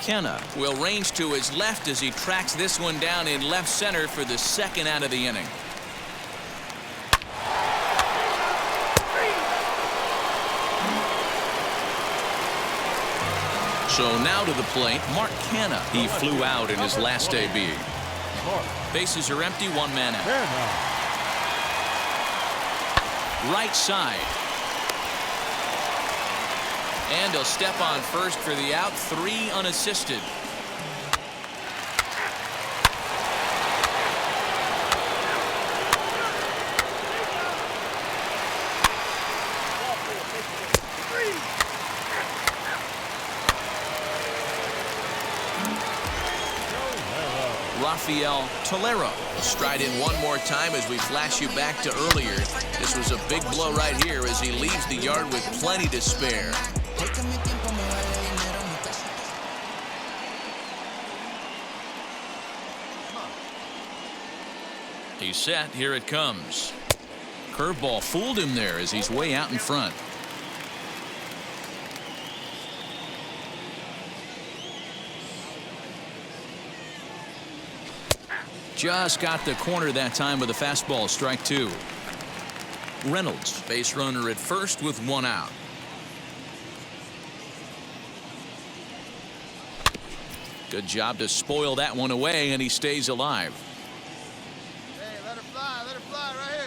Kenna will range to his left as he tracks this one down in left center for the second out of the inning. So now to the plate, Mark Canha. He flew out in his last AB. Bases are empty, 1 man out. Right side. And he'll step on first for the out, 3 unassisted. Rafael Tolero will stride in one more time as we flash you back to earlier. This was a big blow right here as he leaves the yard with plenty to spare. He's set. Here it comes. Curveball fooled him there as he's way out in front. Just got the corner that time with a fastball, strike 2. Reynolds, base runner at first with 1 out. Good job to spoil that one away, and he stays alive. Hey, let her fly right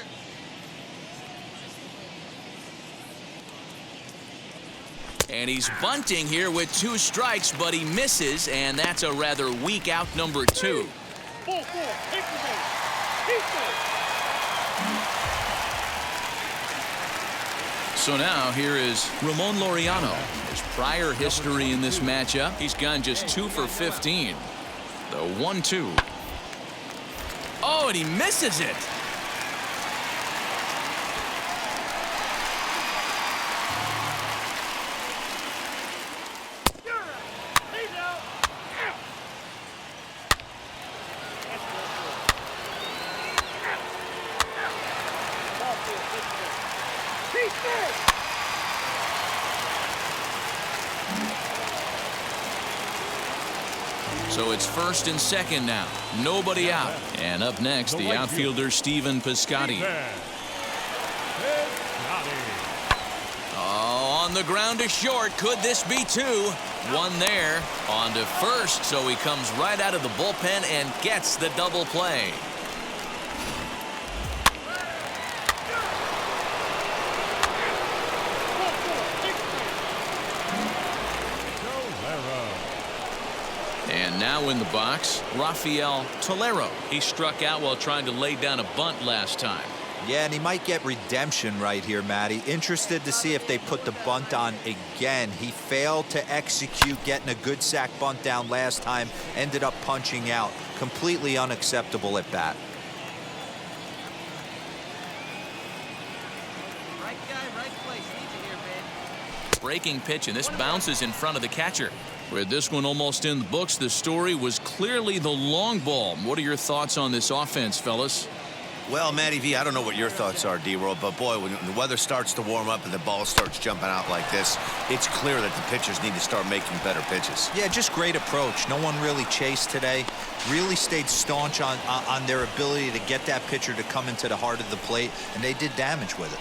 here. And he's bunting here with 2 strikes, but he misses, and that's a rather weak out number 2. So now here is Ramon Laureano. His prior history in this matchup, he's gone just 2 for 15. The 1-2. Oh, and he misses it. So it's first and second now. Nobody out. And up next, the outfielder, Stephen Piscotty. Oh, on the ground to short. Could this be two? One there. On to first, so he comes right out of the bullpen and gets the double play. And now in the box, Rafael Tolero. He struck out while trying to lay down a bunt last time. Yeah, and he might get redemption right here, Matty. Interested to see if they put the bunt on again. He failed to execute getting a good sack bunt down last time. Ended up punching out. Completely unacceptable at bat. Right guy, right place. Need you here, babe. Breaking pitch, and this bounces in front of the catcher. With this one almost in the books, the story was clearly the long ball. What are your thoughts on this offense, fellas? Well, Matty V, I don't know what your thoughts are, D-Roll, but boy, when the weather starts to warm up and the ball starts jumping out like this, it's clear that the pitchers need to start making better pitches. Yeah, just great approach. No one really chased today. Really stayed staunch on their ability to get that pitcher to come into the heart of the plate, and they did damage with it.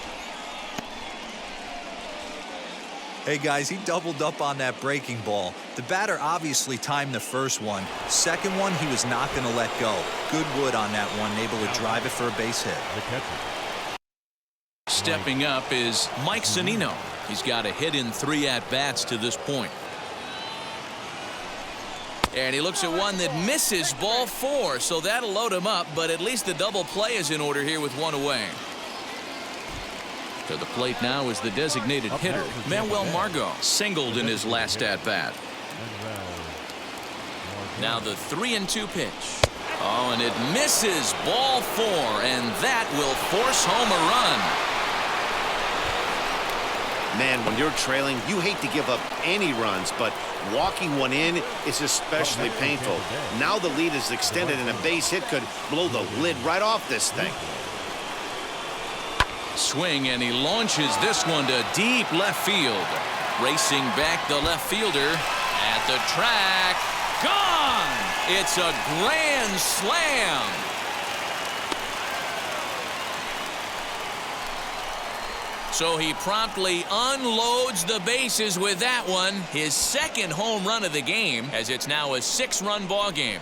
Hey guys, he doubled up on that breaking ball. The batter obviously timed the first one. Second one, he was not going to let go. Good wood on that one, able to drive it for a base hit. Stepping up is Mike Zunino. He's got a hit in 3 at-bats to this point. And he looks at one that misses, ball 4, so that'll load him up, but at least the double play is in order here with 1 away. To the plate now is the designated hitter, Manuel Margot, singled in his last at-bat. Now the 3-2 pitch. Oh, and it misses, ball 4, and that will force home a run. Man, when you're trailing, you hate to give up any runs, but walking one in is especially painful. Now the lead is extended, and a base hit could blow the lid right off this thing. Swing, and he launches this one to deep left field. Racing back the left fielder at the track. Gone! It's a grand slam. So he promptly unloads the bases with that one. His second home run of the game, as it's now a 6-run ball game.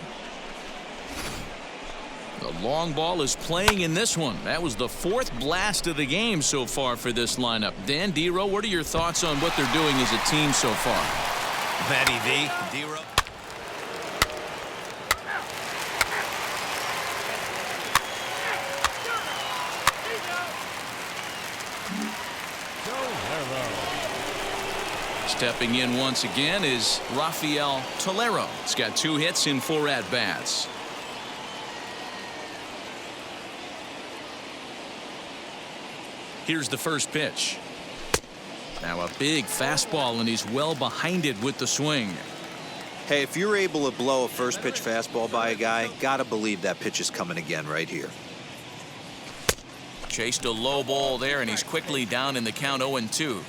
The long ball is playing in this one. That was the 4th blast of the game so far for this lineup. Dan, D-Row, what are your thoughts on what they're doing as a team so far? Matty V, D-Row. Stepping in once again is Rafael Tolero. He's got 2 hits in 4 at-bats. Here's the first pitch. Now a big fastball, and he's well behind it with the swing. Hey, if you're able to blow a first pitch fastball by a guy, gotta believe that pitch is coming again right here. Chased a low ball there, and he's quickly down in the count 0-2.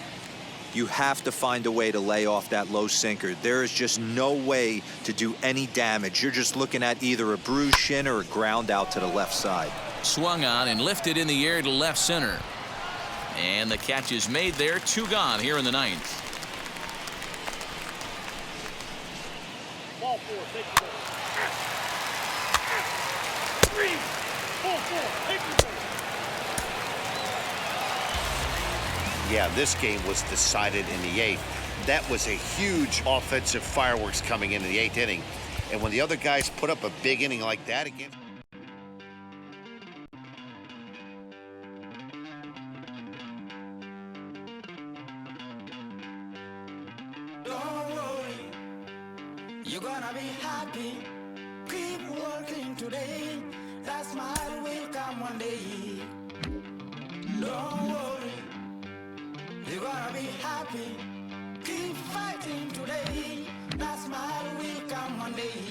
You have to find a way to lay off that low sinker. There is just no way to do any damage. You're just looking at either a bruised shin or a ground out to the left side. Swung on and lifted in the air to left center. And the catch is made there. 2 gone here in the 9th. Ball 4, take it away. 3, ball 4, take it away. Yeah, this game was decided in the 8th. That was a huge offensive fireworks coming into the 8th inning. And when the other guys put up a big inning like that again. Don't worry, you're gonna be happy. Keep working today. That smile will come one day. Don't worry, you're gonna be happy. Keep fighting today. That smile will come one day.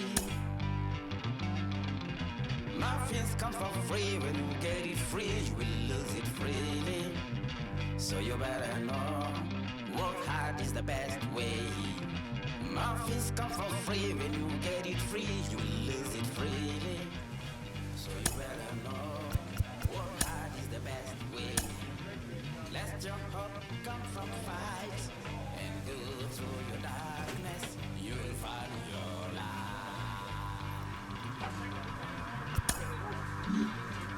Nothing's come for free. When you get it free, you will lose it freely. So you better know, work hard is the best way. Muffins come for free. When you get it free, you lose it freely. So you better know, work hard is the best way. Let's jump up, come from fights, and go through your darkness. You will find your light.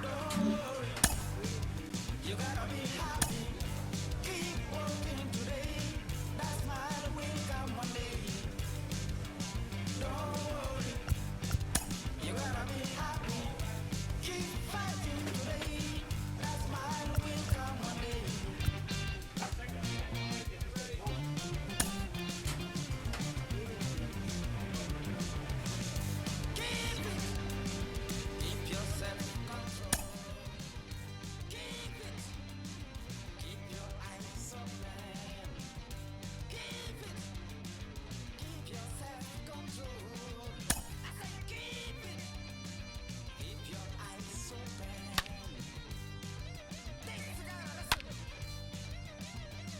Don't worry, you gotta be happy. Keep working today. That smile will come one day. Don't worry, you gotta be happy. Keep fighting today. That smile will come one day. Keep it. Keep your self-control. Keep it. Keep your eyes open. Keep it. Keep your self-control. I said keep it. Keep your eyes open. This is gotta listen.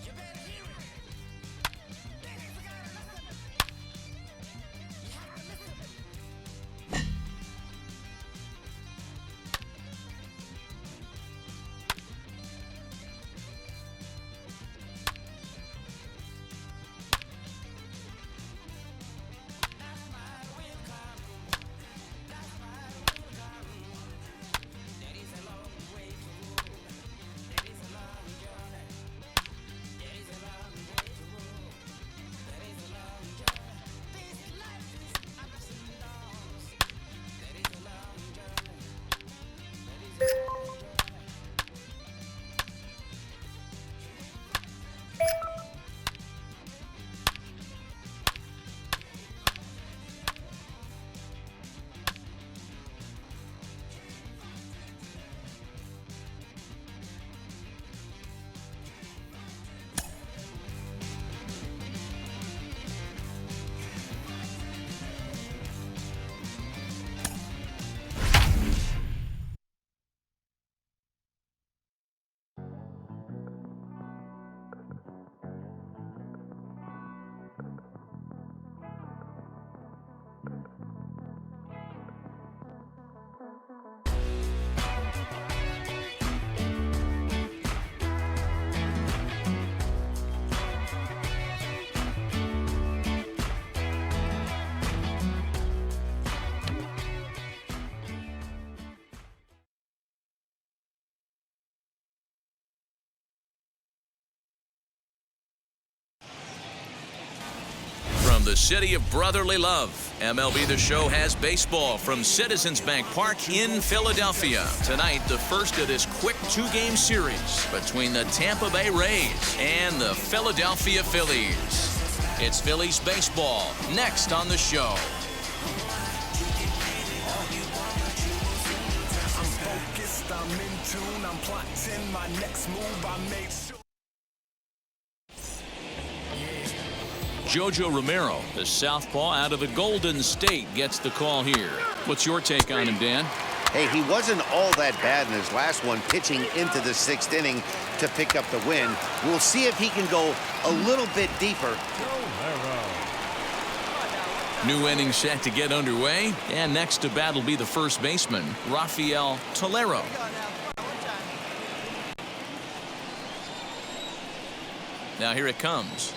You better hear it. This is gotta listen. You have to listen. That smile will come. That smile will come. There is a long way to go. There is a long journey. There is a long way to go. There is a long journey. This life is ups and downs. There is a long journey. There is a long journey. From the city of brotherly love, MLB The Show has baseball from Citizens Bank Park in Philadelphia. Tonight, the first of this quick two-game series between the Tampa Bay Rays and the Philadelphia Phillies. It's Phillies baseball next on the show. I'm focused, I'm in tune, I'm plotting my next move, I made sure. Jojo Romero, the southpaw out of the Golden State, gets the call here. What's your take on him, Dan? Hey, he wasn't all that bad in his last one, pitching into the 6th inning to pick up the win. We'll see if he can go a little bit deeper. New inning set to get underway, and next to bat will be the first baseman, Rafael Tolero. Now here it comes.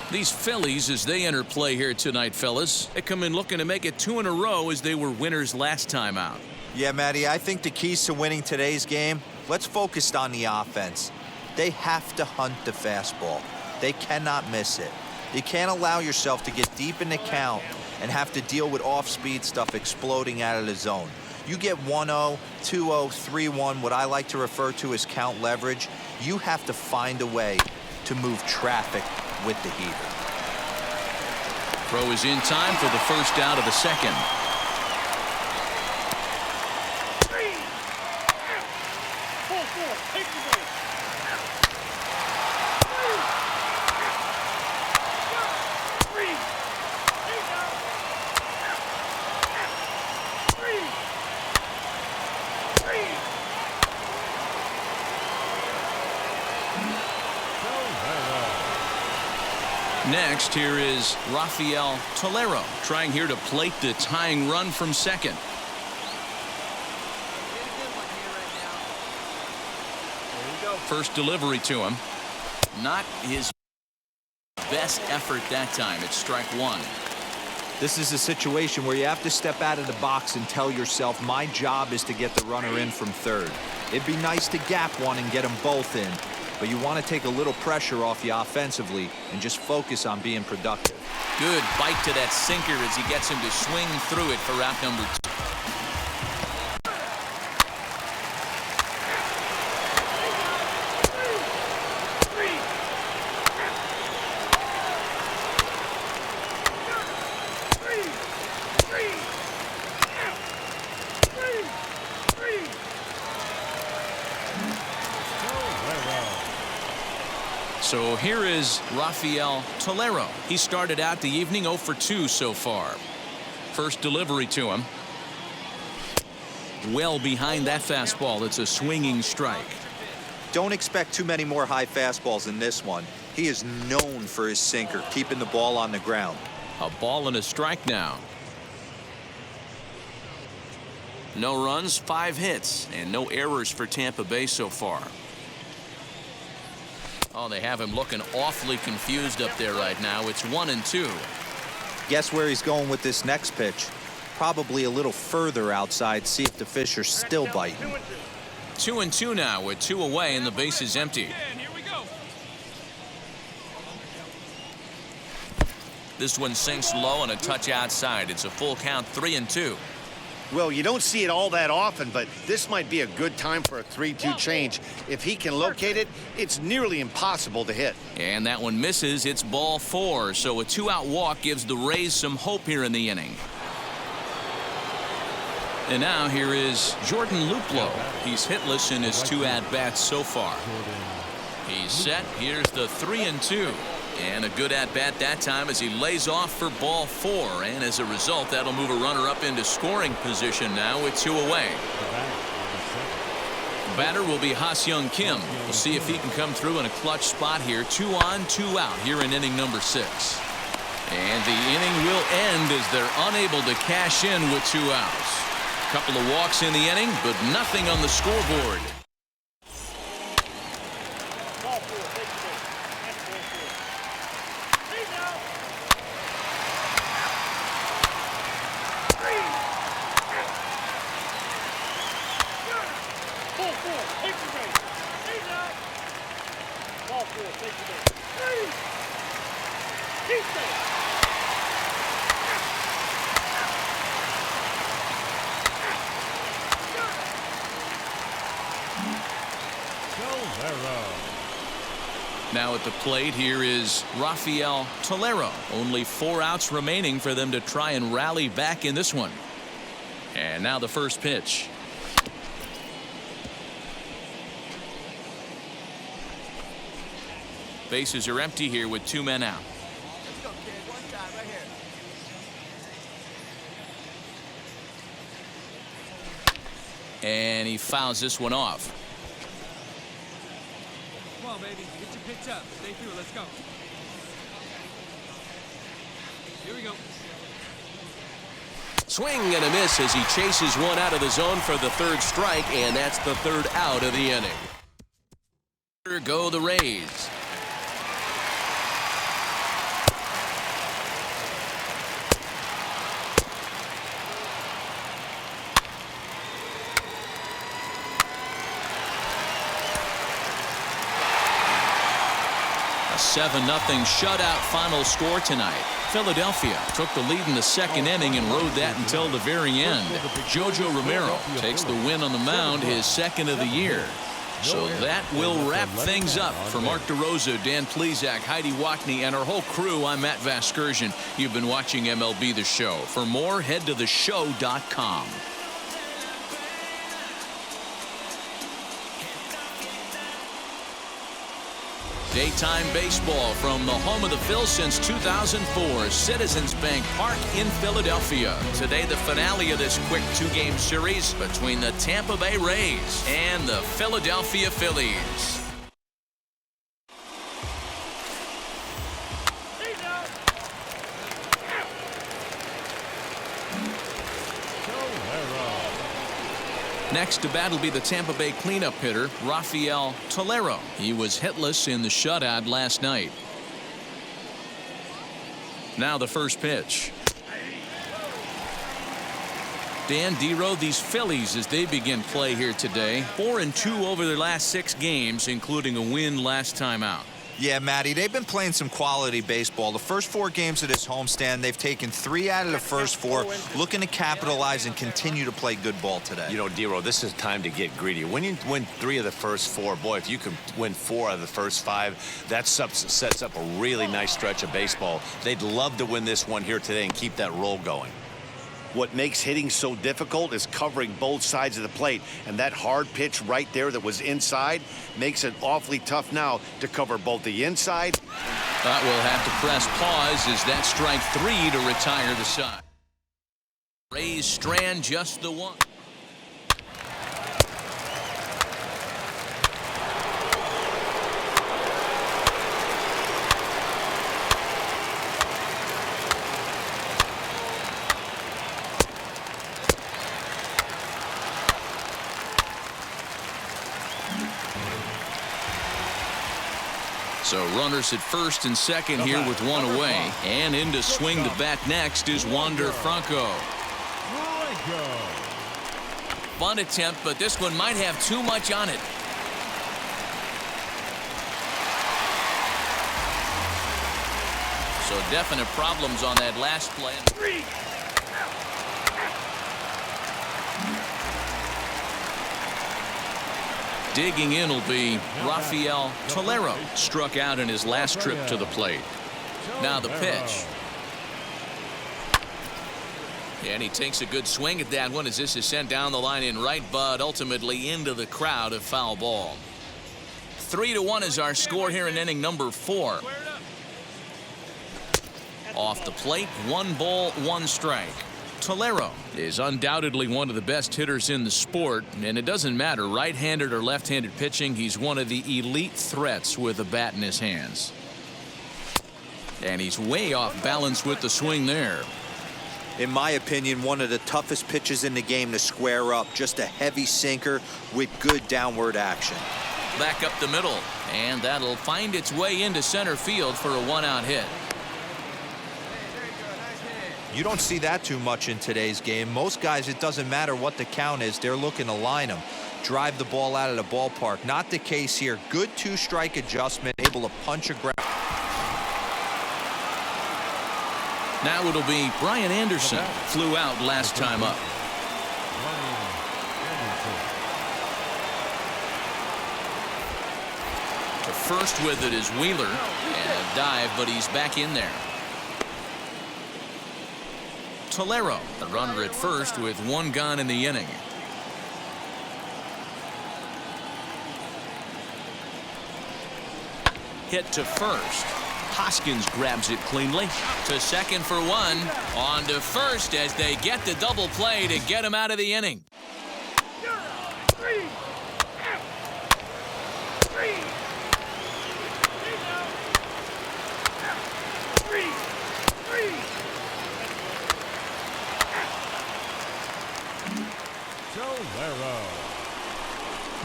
These Phillies, as they enter play here tonight, fellas, they come in looking to make it 2 in a row as they were winners last time out. Yeah, Matty, I think the keys to winning today's game, let's focus on the offense. They have to hunt the fastball. They cannot miss it. You can't allow yourself to get deep in the count and have to deal with off-speed stuff exploding out of the zone. You get 1-0, 2-0, 3-1, what I like to refer to as count leverage. You have to find a way to move traffic with the heater. Throw is in time for the first out of the second. Next, here is Rafael Tolero trying here to plate the tying run from second. First delivery to him. Not his best effort that time. It's strike one. This is a situation where you have to step out of the box and tell yourself, my job is to get the runner in from third. It'd be nice to gap one and get them both in, but you want to take a little pressure off you offensively and just focus on being productive. Good bite to that sinker as he gets him to swing through it for out number 2. So here is Rafael Tolero. He started out the evening 0 for 2 so far. First delivery to him. Well behind that fastball. It's a swinging strike. Don't expect too many more high fastballs in this one. He is known for his sinker, keeping the ball on the ground. A ball and a strike now. No runs, 5 hits, and no errors for Tampa Bay so far. Oh, they have him looking awfully confused up there right now. It's 1-2. Guess where he's going with this next pitch? Probably a little further outside, see if the fish are still biting. 2-2 now with 2 away and the base is empty. This one sinks low and a touch outside. It's a full count, 3-2. Well, you don't see it all that often, but this might be a good time for a 3-2 change. If he can locate it, it's nearly impossible to hit. And that one misses. It's ball 4. So a 2-out walk gives the Rays some hope here in the inning. And now here is Jordan Luplow. He's hitless in his 2 at-bats so far. He's set. Here's the 3-2. And a good at-bat that time as he lays off for ball 4. And as a result, that'll move a runner up into scoring position now with 2 away. Batter will be Ha-Seong Kim. We'll see if he can come through in a clutch spot here. 2 on, 2 out here in inning number 6. And the inning will end as they're unable to cash in with 2 outs. Couple of walks in the inning, but nothing on the scoreboard. Now at the plate here is Rafael Tolero. Only 4 outs remaining for them to try and rally back in this one. And now the first pitch. Bases are empty here with 2 men out. Let's go, kid. One time right here. And he fouls this one off. Come on, baby. Get your pitch up. Stay through it. Let's go. Here we go. Swing and a miss as he chases one out of the zone for the 3rd strike, and that's the 3rd out of the inning. Here go the Rays. A 7-0 shutout final score tonight. Philadelphia took the lead in the 2nd inning and rode that until the very end. Jojo Romero takes the win on the mound, his 2nd of the year. So that will wrap things up. For Mark DeRosa, Dan Plesac, Heidi Watney, and our whole crew, I'm Matt Vasgersian. You've been watching MLB The Show. For more, head to theshow.com. Daytime baseball from the home of the Phils since 2004, Citizens Bank Park in Philadelphia. Today, the finale of this quick 2-game series between the Tampa Bay Rays and the Philadelphia Phillies. Next to bat will be the Tampa Bay cleanup hitter, Rafael Tolero. He was hitless in the shutout last night. Now the first pitch. Dan Dero, these Phillies, as they begin play here today, 4-2 over their last 6 games, including a win last time out. Yeah, Matty, they've been playing some quality baseball. The first 4 games of this homestand, they've taken 3 out of the first 4, looking to capitalize and continue to play good ball today. You know, Dero, this is time to get greedy. When you win 3 of the first 4, boy, if you can win 4 out of the first 5, that sets up a really nice stretch of baseball. They'd love to win this one here today and keep that roll going. What makes hitting so difficult is covering both sides of the plate, and that hard pitch right there that was inside makes it awfully tough now to cover both the inside. But we'll have to press pause as that strike 3 to retire the side. Rays strand just the one. So runners at first and second here with one away. And in to swing the bat next is Wander Franco. Fun attempt, but this one might have too much on it. So definite problems on that last play. Digging in will be Rafael Tolero. Struck out in his last trip to the plate. Now the pitch. And he takes a good swing at that one as this is sent down the line in right, but ultimately into the crowd, a foul ball. 3-1 is our score here in inning number 4. Off the plate, 1 ball, 1 strike. Tolero is undoubtedly one of the best hitters in the sport, and it doesn't matter right-handed or left-handed pitching. He's one of the elite threats with a bat in his hands. And he's way off balance with the swing there. In my opinion, one of the toughest pitches in the game to square up. Just a heavy sinker with good downward action. Back up the middle, and that'll find its way into center field for a 1-out hit. You don't see that too much in today's game. Most guys, it doesn't matter what the count is, they're looking to line them, drive the ball out of the ballpark. Not the case here. Good 2-strike adjustment, able to punch a ground. Now it'll be Brian Anderson. Flew out last time up. To first with it is Wheeler, and a dive, but he's back in there. Tolero, the runner at first with 1 gone in the inning. Hit to first. Hoskins grabs it cleanly. To second for 1. On to first as they get the double play to get him out of the inning.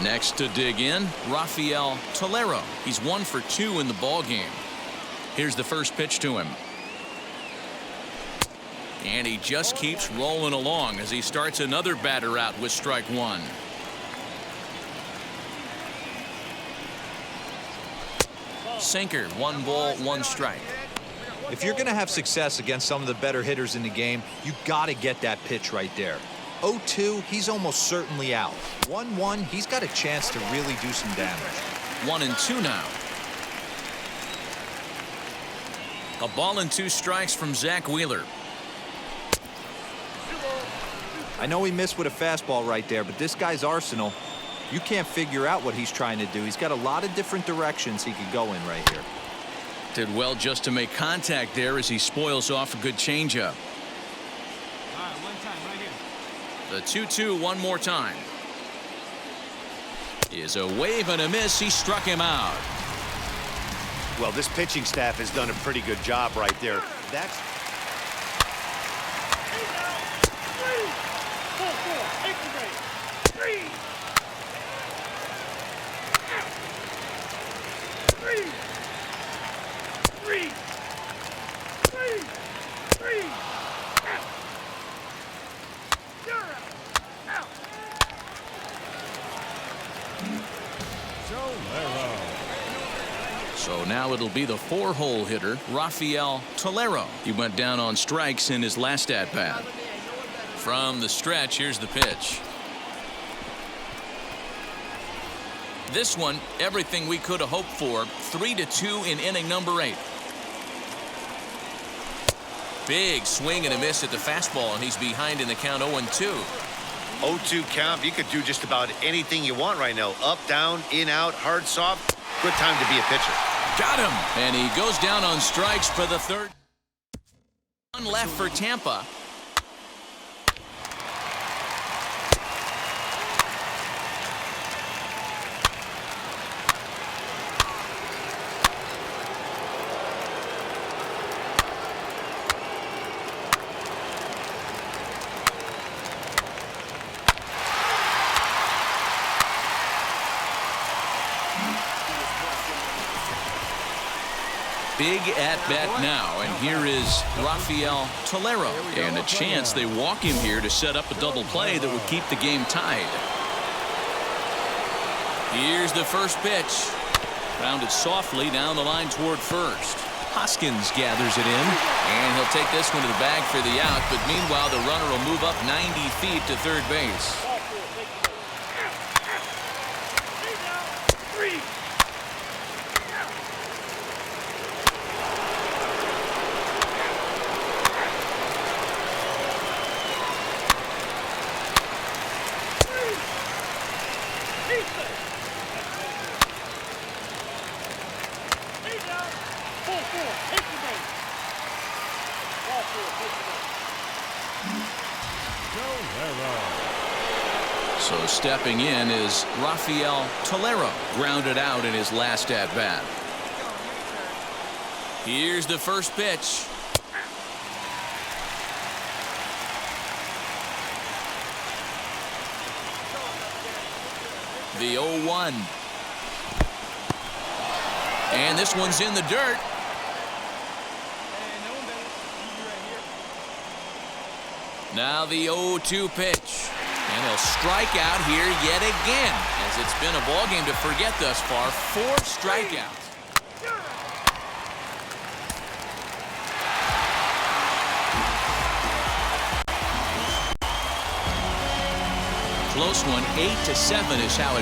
Next to dig in, Rafael Tolero. He's 1 for 2 in the ball game. Here's the first pitch to him. And he just keeps rolling along as he starts another batter out with strike 1. Sinker, 1 ball, 1 strike. If you're going to have success against some of the better hitters in the game, you got to get that pitch right there. 0-2, he's almost certainly out. 1-1, he's got a chance to really do some damage. 1-2 now. A ball and 2 strikes from Zach Wheeler. I know he missed with a fastball right there, but this guy's arsenal, you can't figure out what he's trying to do. He's got a lot of different directions he could go in right here. Did well just to make contact there as he spoils off a good changeup. The 2-2 one more time. Is a wave and a miss. He struck him out. Well, this pitching staff has done a pretty good job right there. That's Three. Three. Three. Three. Three. You're out. So now it'll be the 4-hole hitter, Rafael Tolero. He went down on strikes in his last at-bat. From the stretch, here's the pitch. This one, everything we could have hoped for. 3-2 in inning number 8. Big swing and a miss at the fastball, and he's behind in the count 0-2. 0-2 count. You could do just about anything you want right now. Up, down, in, out, hard, soft. Good time to be a pitcher. Got him. And he goes down on strikes for the third. One left for Tampa. Big at-bat now, and here is Rafael Tolero. And a chance they walk him here to set up a double play that would keep the game tied. Here's the first pitch. Grounded softly down the line toward first. Hoskins gathers it in, and he'll take this one to the bag for the out, but meanwhile the runner will move up 90 feet to third base. So stepping in is Rafael Tolero, grounded out in his last at-bat. Here's the first pitch. The 0-1. And this one's in the dirt. Now the 0-2 pitch. And he'll strike out here yet again, as it's been a ball game to forget thus far. 4 strikeouts. Close one, 8-7 is how it